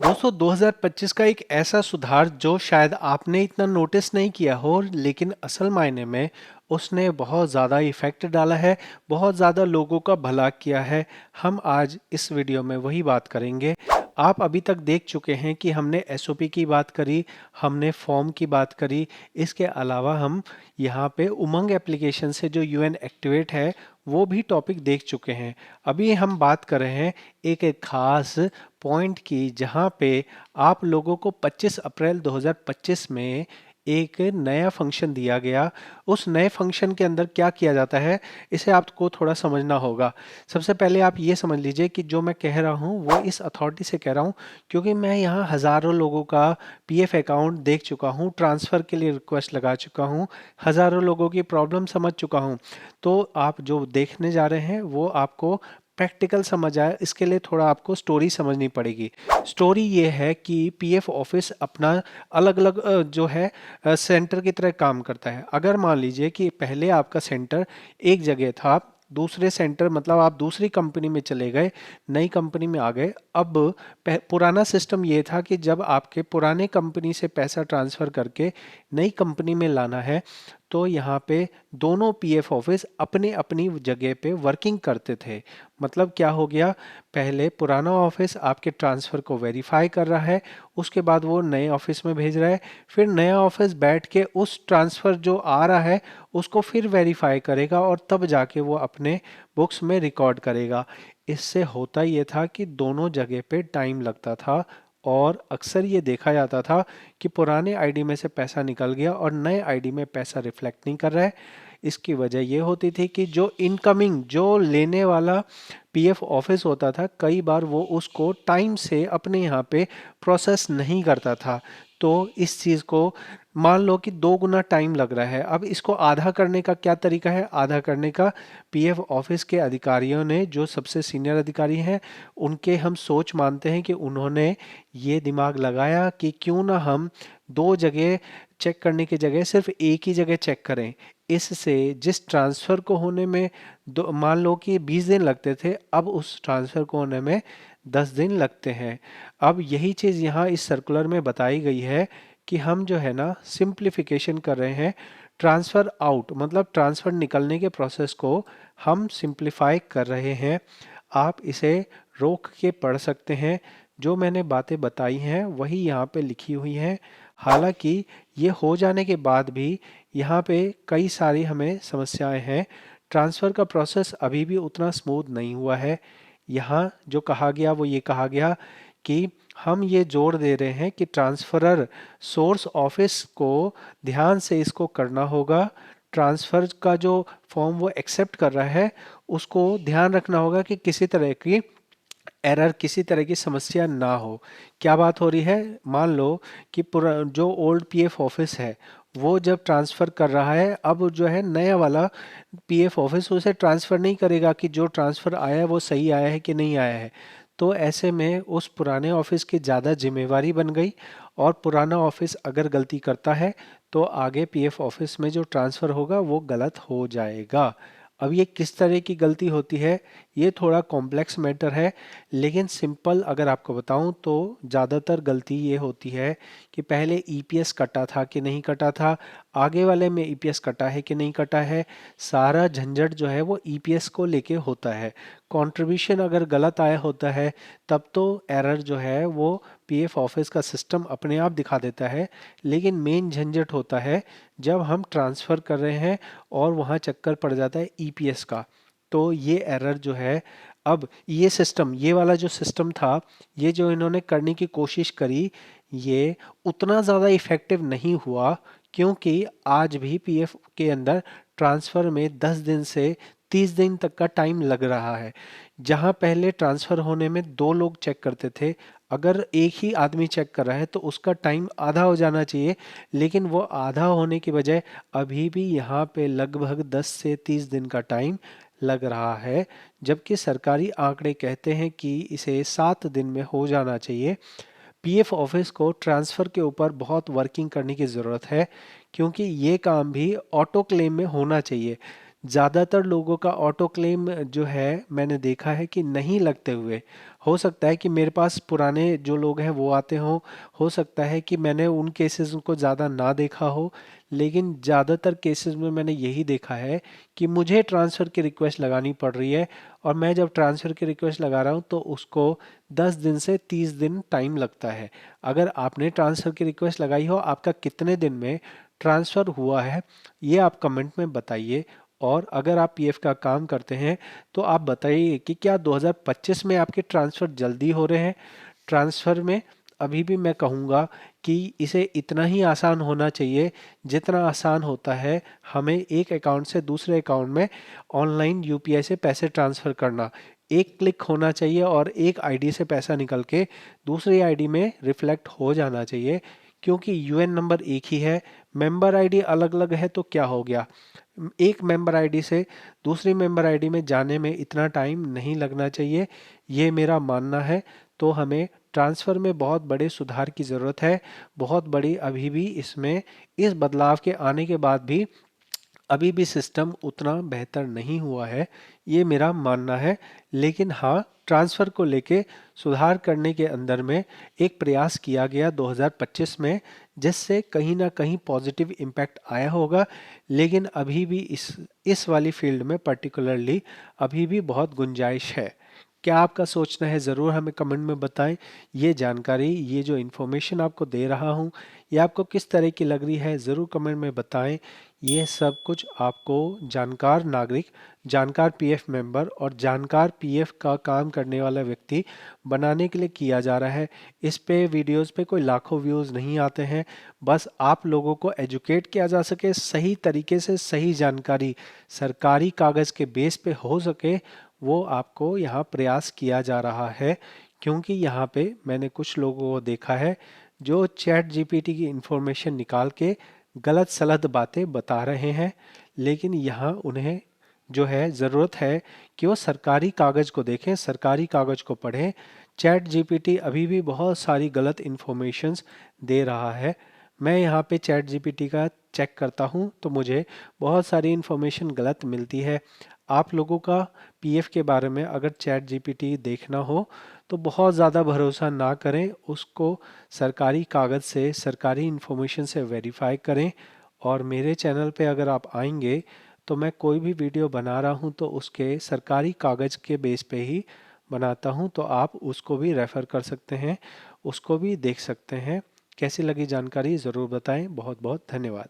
दोस्तों 2025 का एक ऐसा सुधार जो शायद आपने इतना नोटिस नहीं किया हो, लेकिन असल मायने में उसने बहुत ज़्यादा इफेक्ट डाला है, बहुत ज़्यादा लोगों का भला किया है। हम आज इस वीडियो में वही बात करेंगे। आप अभी तक देख चुके हैं कि हमने एसओपी की बात करी, हमने फॉर्म की बात करी। इसके अलावा हम यहाँ पे उमंग एप्लीकेशन से जो यूएन एक्टिवेट है वो भी टॉपिक देख चुके हैं। अभी हम बात कर रहे हैं एक एक खास पॉइंट की, जहां पे आप लोगों को 25 अप्रैल 2025 में एक नया फंक्शन दिया गया। उस नए फंक्शन के अंदर क्या किया जाता है, इसे आपको थोड़ा समझना होगा। सबसे पहले आप ये समझ लीजिए कि जो मैं कह रहा हूँ वो इस अथॉरिटी से कह रहा हूँ, क्योंकि मैं यहाँ हज़ारों लोगों का पीएफ अकाउंट देख चुका हूँ, ट्रांसफ़र के लिए रिक्वेस्ट लगा चुका हूँ, हज़ारों लोगों की प्रॉब्लम समझ चुका हूँ। तो आप जो देखने जा रहे हैं वो आपको प्रैक्टिकल समझ आए, इसके लिए थोड़ा आपको स्टोरी समझनी पड़ेगी। स्टोरी ये है कि पीएफ ऑफिस अपना अलग अलग जो है सेंटर की तरह काम करता है। अगर मान लीजिए कि पहले आपका सेंटर एक जगह था, दूसरे सेंटर मतलब आप दूसरी कंपनी में चले गए, नई कंपनी में आ गए। अब पुराना सिस्टम ये था कि जब आपके पुराने कंपनी से पैसा ट्रांसफ़र करके नई कंपनी में लाना है, तो यहाँ पे दोनों पीएफ ऑफिस अपनी अपनी जगह पे वर्किंग करते थे। मतलब क्या हो गया, पहले पुराना ऑफिस आपके ट्रांसफ़र को वेरीफाई कर रहा है, उसके बाद वो नए ऑफिस में भेज रहा है, फिर नया ऑफिस बैठ के उस ट्रांसफ़र जो आ रहा है उसको फिर वेरीफाई करेगा और तब जाके वो अपने बुक्स में रिकॉर्ड करेगा। इससे होता ये था कि दोनों जगह पे टाइम लगता था, और अक्सर ये देखा जाता था कि पुराने आईडी में से पैसा निकल गया और नए आईडी में पैसा रिफ्लेक्ट नहीं कर रहा है। इसकी वजह ये होती थी कि जो इनकमिंग जो लेने वाला पीएफ ऑफिस होता था, कई बार वो उसको टाइम से अपने यहाँ पे प्रोसेस नहीं करता था। तो इस चीज़ को मान लो कि 2 गुना टाइम लग रहा है। अब इसको आधा करने का क्या तरीका है, आधा करने का पीएफ ऑफिस के अधिकारियों ने, जो सबसे सीनियर अधिकारी हैं, उनके हम सोच मानते हैं कि उन्होंने ये दिमाग लगाया कि क्यों ना हम 2 जगह चेक करने की जगह सिर्फ एक ही जगह चेक करें। इससे जिस ट्रांसफ़र को होने में दो मान लो कि 20 दिन लगते थे, अब उस ट्रांसफ़र को होने में 10 दिन लगते हैं। अब यही चीज़ यहाँ इस सर्कुलर में बताई गई है कि हम जो है ना सिंप्लीफिकेशन कर रहे हैं। ट्रांसफ़र आउट मतलब ट्रांसफ़र निकलने के प्रोसेस को हम सिंप्लीफाई कर रहे हैं। आप इसे रोक के पढ़ सकते हैं। जो मैंने बातें बताई हैं वही यहाँ पे लिखी हुई हैं। हालांकि ये हो जाने के बाद भी यहाँ पे कई सारी हमें समस्याएं हैं। ट्रांसफ़र का प्रोसेस अभी भी उतना स्मूथ नहीं हुआ है। यहाँ जो कहा गया वो ये कहा गया कि हम ये जोर दे रहे हैं कि ट्रांसफरर सोर्स ऑफिस को ध्यान से इसको करना होगा। ट्रांसफ़र का जो फॉर्म वो एक्सेप्ट कर रहा है उसको ध्यान रखना होगा कि किसी तरह की एरर, किसी तरह की समस्या ना हो। क्या बात हो रही है, मान लो कि पूरा जो ओल्ड पीएफ ऑफिस है वो जब ट्रांसफ़र कर रहा है, अब जो है नया वाला पीएफ ऑफिस उसे ट्रांसफ़र नहीं करेगा कि जो ट्रांसफ़र आया है वो सही आया है कि नहीं आया है। तो ऐसे में उस पुराने ऑफिस की ज़्यादा जिम्मेवारी बन गई, और पुराना ऑफिस अगर गलती करता है तो आगे पीएफ ऑफिस में जो ट्रांसफ़र होगा वो गलत हो जाएगा। अब ये किस तरह की गलती होती है, ये थोड़ा कॉम्प्लेक्स मैटर है, लेकिन सिंपल अगर आपको बताऊं तो ज़्यादातर गलती ये होती है कि पहले ईपीएस कटा था कि नहीं कटा था, आगे वाले में ईपीएस कटा है कि नहीं कटा है। सारा झंझट जो है वो ईपीएस को लेके होता है। कंट्रीब्यूशन अगर गलत आया होता है तब तो एरर जो है वो पीएफ ऑफिस का सिस्टम अपने आप दिखा देता है, लेकिन मेन झंझट होता है जब हम ट्रांसफ़र कर रहे हैं और वहाँ चक्कर पड़ जाता है ईपीएस का। तो ये एरर जो है, अब ये सिस्टम, ये वाला जो सिस्टम था, ये जो इन्होंने करने की कोशिश करी, ये उतना ज़्यादा इफ़ेक्टिव नहीं हुआ, क्योंकि आज भी पीएफ के अंदर ट्रांसफ़र में 10 दिन से 30 दिन तक का टाइम लग रहा है। जहाँ पहले ट्रांसफ़र होने में 2 लोग चेक करते थे, अगर एक ही आदमी चेक कर रहा है तो उसका टाइम आधा हो जाना चाहिए, लेकिन वो आधा होने की बजाय अभी भी यहाँ पे लगभग 10 से 30 दिन का टाइम लग रहा है। जबकि सरकारी आंकड़े कहते हैं कि इसे 7 दिन में हो जाना चाहिए। पीएफ ऑफिस को ट्रांसफ़र के ऊपर बहुत वर्किंग करने की ज़रूरत है, क्योंकि ये काम भी ऑटो क्लेम में होना चाहिए। ज़्यादातर लोगों का ऑटो क्लेम जो है मैंने देखा है कि नहीं लगते हुए। हो सकता है कि मेरे पास पुराने जो लोग हैं वो आते हों, हो सकता है कि मैंने उन केसेस को ज़्यादा ना देखा हो, लेकिन ज़्यादातर केसेस में मैंने यही देखा है कि मुझे ट्रांसफ़र की रिक्वेस्ट लगानी पड़ रही है, और मैं जब ट्रांसफ़र की रिक्वेस्ट लगा रहा हूँ तो उसको 10 दिन से 30 दिन टाइम लगता है। अगर आपने ट्रांसफ़र की रिक्वेस्ट लगाई हो, आपका कितने दिन में ट्रांसफ़र हुआ है, ये आप कमेंट में बताइए। और अगर आप पीएफ का काम करते हैं तो आप बताइए कि क्या 2025 में आपके ट्रांसफ़र जल्दी हो रहे हैं। ट्रांसफ़र में अभी भी मैं कहूँगा कि इसे इतना ही आसान होना चाहिए जितना आसान होता है हमें एक अकाउंट से दूसरे अकाउंट में ऑनलाइन यूपीआई से पैसे ट्रांसफ़र करना। एक क्लिक होना चाहिए और एक आईडी से पैसा निकल के दूसरी आईडी में रिफ्लेक्ट हो जाना चाहिए। क्योंकि यूएन नंबर एक ही है, मेंबर आईडी अलग अलग है तो क्या हो गया। एक मेंबर आईडी से दूसरी मेंबर आईडी में जाने में इतना टाइम नहीं लगना चाहिए, ये मेरा मानना है। तो हमें ट्रांसफ़र में बहुत बड़े सुधार की ज़रूरत है। बहुत बड़ी अभी भी इसमें इस बदलाव के आने के बाद भी अभी भी सिस्टम उतना बेहतर नहीं हुआ है, ये मेरा मानना है। लेकिन हाँ, ट्रांसफ़र को लेके सुधार करने के अंदर में एक प्रयास किया गया 2025 में, जिससे कहीं ना कहीं पॉजिटिव इम्पैक्ट आया होगा। लेकिन अभी भी इस वाली फील्ड में पर्टिकुलरली अभी भी बहुत गुंजाइश है। क्या आपका सोचना है, ज़रूर हमें कमेंट में बताएं। ये जानकारी, ये जो इन्फॉर्मेशन आपको दे रहा हूँ, ये आपको किस तरह की लग रही है, ज़रूर कमेंट में बताएं। ये सब कुछ आपको जानकार नागरिक, जानकार पीएफ मेंबर और जानकार पीएफ का काम करने वाला व्यक्ति बनाने के लिए किया जा रहा है। इस पे वीडियोस पे कोई लाखों व्यूज़ नहीं आते हैं। बस आप लोगों को एजुकेट किया जा सके, सही तरीके से सही जानकारी सरकारी कागज़ के बेस पे हो सके, वो आपको यहाँ प्रयास किया जा रहा है। क्योंकि यहाँ पे मैंने कुछ लोगों को देखा है जो चैट जीपीटी की इंफॉर्मेशन निकाल के गलत सलत बातें बता रहे हैं। लेकिन यहाँ उन्हें जो है ज़रूरत है कि वो सरकारी कागज़ को देखें, सरकारी कागज़ को पढ़ें। चैट जीपीटी अभी भी बहुत सारी गलत इन्फॉर्मेशंस दे रहा है। मैं यहाँ पे चैट जीपीटी का चेक करता हूँ तो मुझे बहुत सारी इन्फॉर्मेशन गलत मिलती है। आप लोगों का पीएफ के बारे में अगर चैट जीपीटी देखना हो तो बहुत ज़्यादा भरोसा ना करें, उसको सरकारी कागज़ से, सरकारी इन्फॉर्मेशन से वेरीफाई करें। और मेरे चैनल पे अगर आप आएंगे तो मैं कोई भी वीडियो बना रहा हूँ तो उसके सरकारी कागज़ के बेस पे ही बनाता हूँ, तो आप उसको भी रेफ़र कर सकते हैं, उसको भी देख सकते हैं। कैसी लगी जानकारी ज़रूर बताएं। बहुत बहुत धन्यवाद।